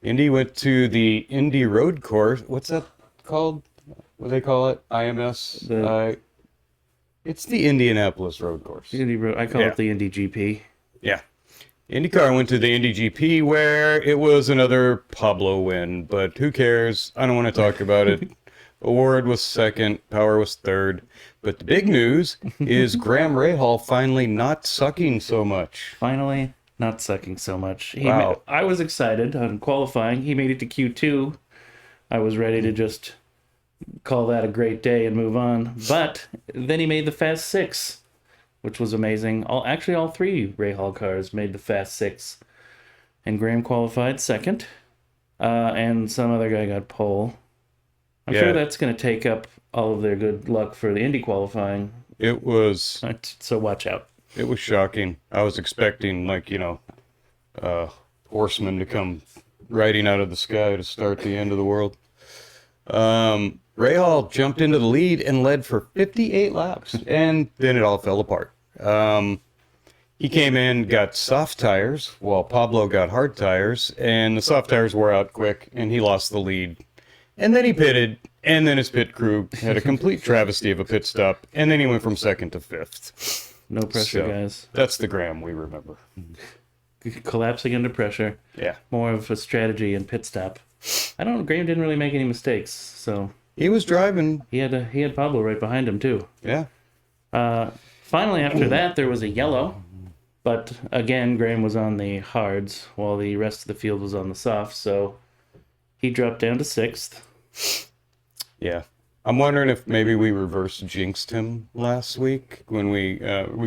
Indy went to the Indy Road Course. What's that called? What do they call it? IMS? The It's the Indianapolis Road Course. I call Yeah. it the Indy GP. Yeah. INDYCAR went to the Indy GP where it was another Pablo win, but who cares? I don't want to talk about it. Award was second, Power was third. But the big news is Graham Rahal finally not sucking so much. Finally, not sucking so much. Wow. I was excited on qualifying. He made it to Q2. I was ready to just call that a great day and move on. But then he made the Fast Six, which was amazing. All three Rahal cars made the Fast Six, and Graham qualified second, and some other guy got pole. I'm Yeah. sure that's going to take up all of their good luck for the Indy qualifying. It was So watch out. shocking. I was expecting horsemen to come riding out of the sky to start the end of the world. Rahal jumped into the lead and led for 58 laps, and then it all fell apart. He came in, got soft tires, while Pablo got hard tires, and the soft tires wore out quick, and he lost the lead. And then he pitted, and then his pit crew had a complete travesty of a pit stop, and then he went from second to fifth. No pressure, So, guys. That's the Graham we remember. Collapsing under pressure. Yeah. More of a strategy and pit stop. Graham didn't really make any mistakes, so He was driving. he had Pablo right behind him too. Yeah. Finally, after that, there was a yellow, but again, Graham was on the hards while the rest of the field was on the softs, so he dropped down to sixth. Yeah. I'm wondering if maybe we reverse jinxed him last week when we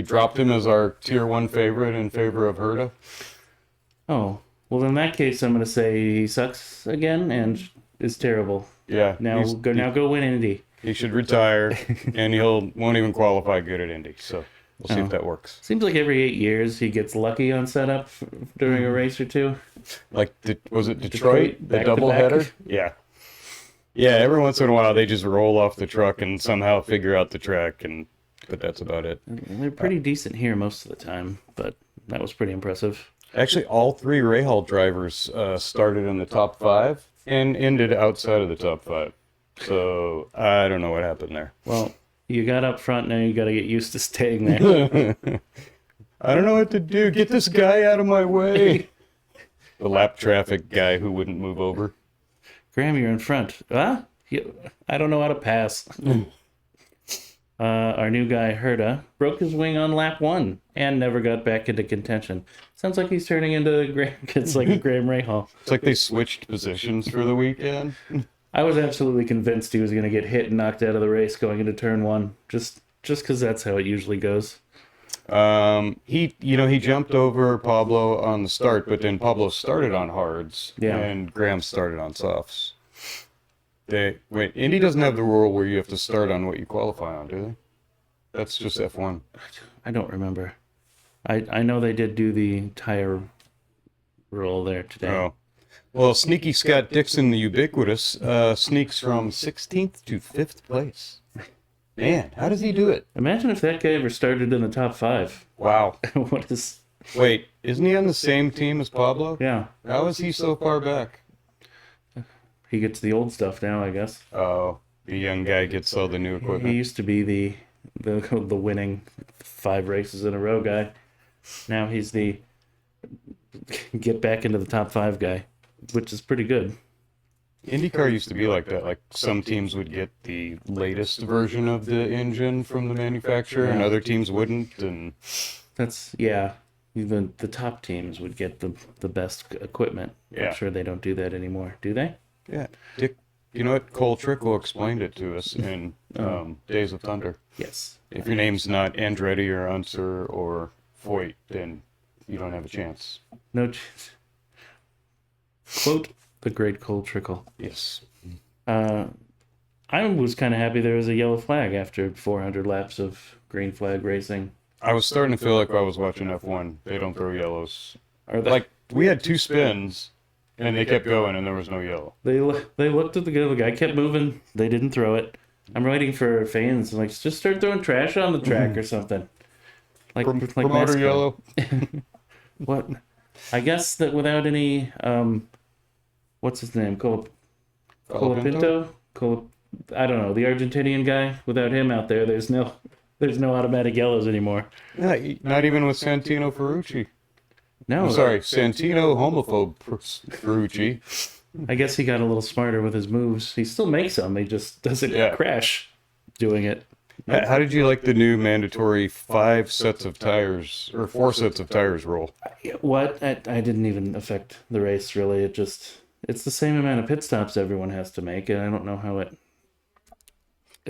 dropped him as our tier 1 favorite in favor of Herta. Oh, well, in that case, I'm going to say he sucks again and is terrible. Yeah. Now go win Indy. He should retire, and won't even qualify good at Indy. So we'll see if that works. Seems like every 8 years he gets lucky on setup during a race or two. Like, was it Detroit? The back to doubleheader? back. Yeah. Yeah, every once in a while they just roll off the truck and somehow figure out the track, but that's about it. They're pretty decent here most of the time, but that was pretty impressive. Actually, all three Rahal drivers started in the top 5 and ended outside of the top 5. So I don't know what happened there. Well, you got up front, now you got to get used to staying there. I don't know what to do. Get this guy out of my way. The lap traffic guy who wouldn't move over. Graham, you're in front. Huh? I don't know how to pass. Our new guy, Herta, broke his wing on lap 1 and never got back into contention. Sounds like he's turning into it's like a Graham Rahal. It's like they switched positions for the weekend. I was absolutely convinced he was going to get hit and knocked out of the race going into turn 1, just because that's how it usually goes. He jumped over Pablo on the start, but then Pablo started on hards, Yeah. and Graham started on softs. Indy doesn't have the rule where you have to start on what you qualify on, do they? That's just F1. I don't remember. I know they did do the tire roll there today. Oh. Well, sneaky Scott Dixon, the ubiquitous, sneaks from 16th to 5th place. Man, how does he do it? Imagine if that guy ever started in the top 5. Wow. What is... Wait, isn't he on the same team as Pablo? Yeah. How is he so far back? He gets the old stuff now, I guess. Oh, the young guy gets all the new He equipment. used to be the winning 5 races in a row guy. Now he's the get back into the top 5 guy, which is pretty good. IndyCar used to be like that. Like some teams would get the latest version of the engine from the manufacturer, and Yeah. other teams wouldn't. And That's, yeah. Even the top teams would get the best equipment. Yeah. I'm sure they don't do that anymore, do they? yeah, Dick, you know what? Cole Trickle explained it to us in Days of Thunder. Yes. If your name's not Andretti or Unser or Foyt, then you don't have a chance. No chance. Quote the great Cole Trickle. Yes. I was kind of happy there was a yellow flag after 400 laps of green flag racing. I was starting to feel like I was watching F1. They don't throw yellows. Are they, Like, we had 2 spins, and they kept going, and there was no yellow. they looked at the guy. The guy kept moving. They didn't throw it. I'm waiting for fans. I'm like, just start throwing trash on the track or something. Like Promoter NASCAR. yellow. What? I guess that without any what's his name? Colapinto? Colapinto? I don't know. The Argentinian guy. Without him out there, there's no automatic yellows anymore. Yeah, not even with Santino Ferrucci. No, I'm sorry, Santino homophobe Ferrucci. I guess he got a little smarter with his moves. He still makes them. He just doesn't crash doing it. How did you like the new mandatory 5 sets of tires or 4 sets of tires rule? What? I didn't even affect the race really. It's the same amount of pit stops everyone has to make, and I don't know how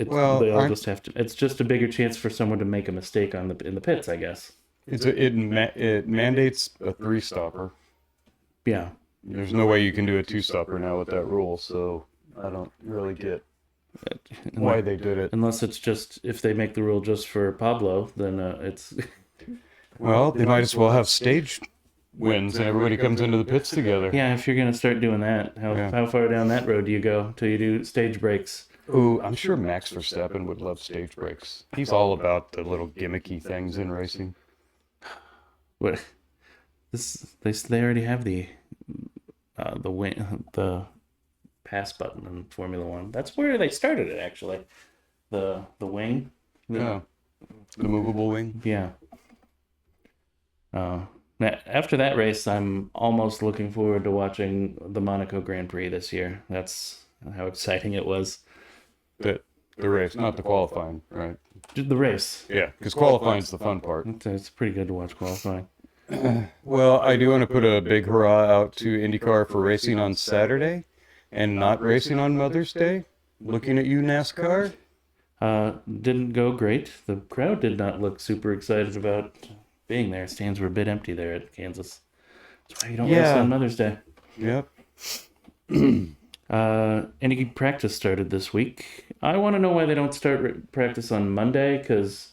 Well, they all just have to. It's just a bigger chance for someone to make a mistake in the pits, I guess. It mandates a 3-stopper. Yeah. There's no way you can do a 2-stopper now with that rule, so I don't really get why they did it. Unless it's just if they make the rule just for Pablo, then it's. Well, they might as well have stage wins and everybody comes into the pits together. Yeah, if you're gonna start doing that, how far down that road do you go till you do stage breaks? Ooh, I'm sure Max Verstappen would love stage breaks. He's all about the little gimmicky things in racing. What? They already have the pass button in Formula One. That's where they started it actually. The wing. Yeah, the movable wing. Yeah. After that race, I'm almost looking forward to watching the Monaco Grand Prix this year. That's how exciting it was. The race, not the qualifying, right? The race. Yeah, because qualifying's the fun part. It's pretty good to watch qualifying. Well, I do want to put a big hurrah out to INDYCAR for racing on Saturday and not racing on Mother's Day. Looking at you, NASCAR. Didn't go great. The crowd did not look super excited about being there. Stands were a bit empty there at Kansas. That's why you don't race on Mother's Day. Yep. Any practice started this week. I want to know why they don't start practice on Monday, because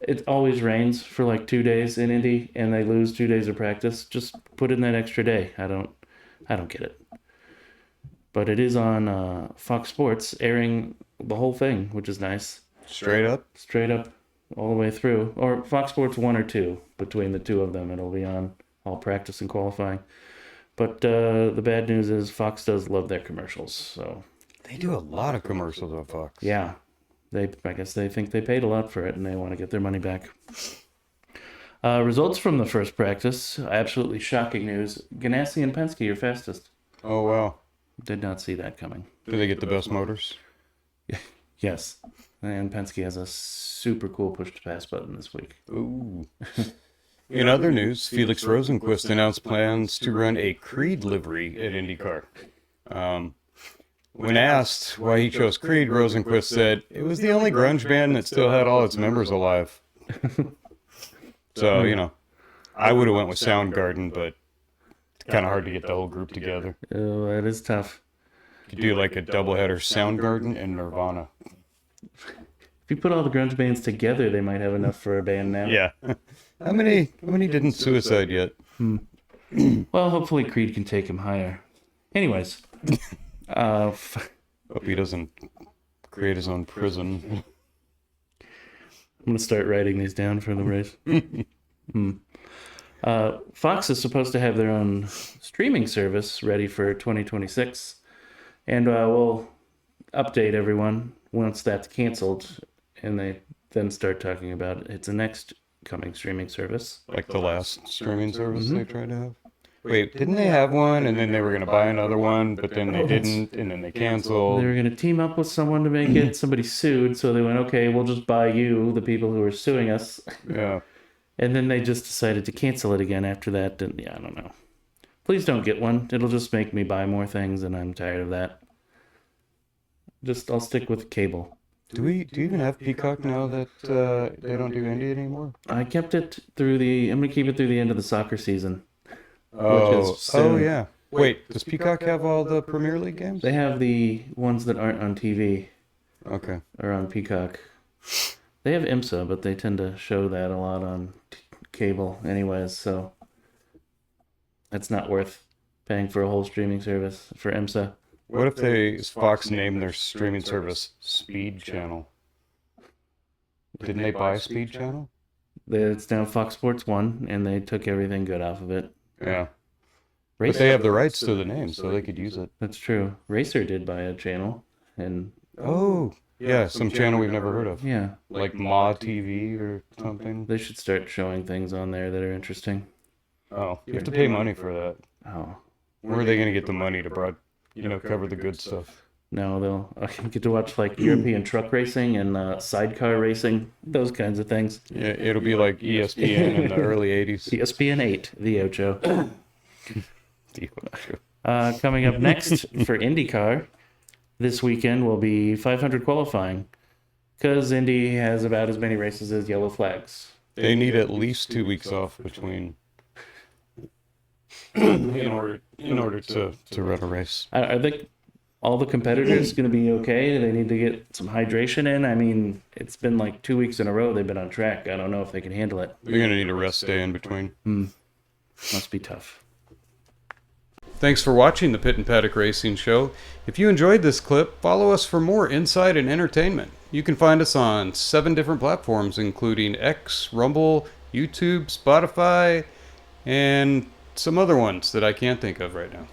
it always rains for like 2 days in Indy, and they lose 2 days of practice. Just put in that extra day. I don't get it. But it is on Fox Sports, airing the whole thing, which is nice. Straight up, all the way through, or Fox Sports 1 or 2. Between the two of them, it'll be on all practice and qualifying. But the bad news is Fox does love their commercials, so they do a lot of commercials on Fox. yeah, I guess they think they paid a lot for it and they want to get their money back. Results from the first practice, absolutely shocking news. Ganassi and Penske are fastest. Oh wow! Did not see that coming. Do they get the best motors? Yes, and Penske has a super cool push to pass button this week. Ooh. In other news, Felix Rosenqvist announced plans to run a Creed livery at INDYCAR. When asked why he chose Creed, Rosenqvist said it was the only grunge band that still had all its members alive. So, I would have went with Soundgarden, but it's kind of hard to get the whole group together. Oh, that is tough. You could do like a doubleheader Soundgarden and Nirvana. If you put all the grunge bands together, they might have enough for a band now. Yeah. How many didn't suicide yet? Well, hopefully Creed can take him higher. Anyways. Hope he doesn't create his own prison. I'm going to start writing these down for the race. Fox is supposed to have their own streaming service ready for 2026. And we'll update everyone once that's canceled. And they then start talking about it's the next coming streaming service. Like the last streaming service they tried to have? Wait, didn't they have one and then they were going to buy another one, but then they didn't, and then they canceled? They were going to team up with someone to make it. Somebody sued, so they went, okay, we'll just buy you, the people who are suing us. Yeah. And then they just decided to cancel it again after that. And yeah, I don't know. Please don't get one. It'll just make me buy more things, and I'm tired of that. I'll stick with cable. Do you even have Peacock now that they don't do Indy anymore? I kept it through I'm going to keep it through the end of the soccer season. Oh yeah. Wait, does Peacock have all the Premier League games? They have the ones that aren't on TV. Okay. Or on Peacock. They have IMSA, but they tend to show that a lot on cable anyways, so it's not worth paying for a whole streaming service for IMSA. What if Fox named their streaming service Speed Channel? Didn't they buy Speed Channel? It's now Fox Sports 1, and they took everything good off of it. Yeah. But they have the rights to the name, so they could use it. That's true. Racer did buy a channel, and Oh, yeah, some channel we've never heard of. yeah, Like Ma TV or something. they should start showing things on there that are interesting. Oh, you have to pay money for that. Oh, Where are they going to get the money to cover the good stuff? no, they'll get to watch like European truck racing and sidecar racing, those kinds of things. Yeah, it'll be like ESPN in the early 80s. ESPN 8, the Ocho. The Ocho. Coming up next for INDYCAR this weekend will be 500 qualifying, because Indy has about as many races as yellow flags. They need at least 2 weeks off between in order to run a race. Are they, all the competitors going to be okay? Do they need to get some hydration in? I mean, it's been like 2 weeks in a row they've been on track. I don't know if they can handle it. They're going to need a rest day in between. Must be tough. Thanks for watching the Pit and Paddock Racing Show. If you enjoyed this clip, follow us for more insight and entertainment. You can find us on 7 different platforms, including X, Rumble, YouTube, Spotify, and some other ones that I can't think of right now.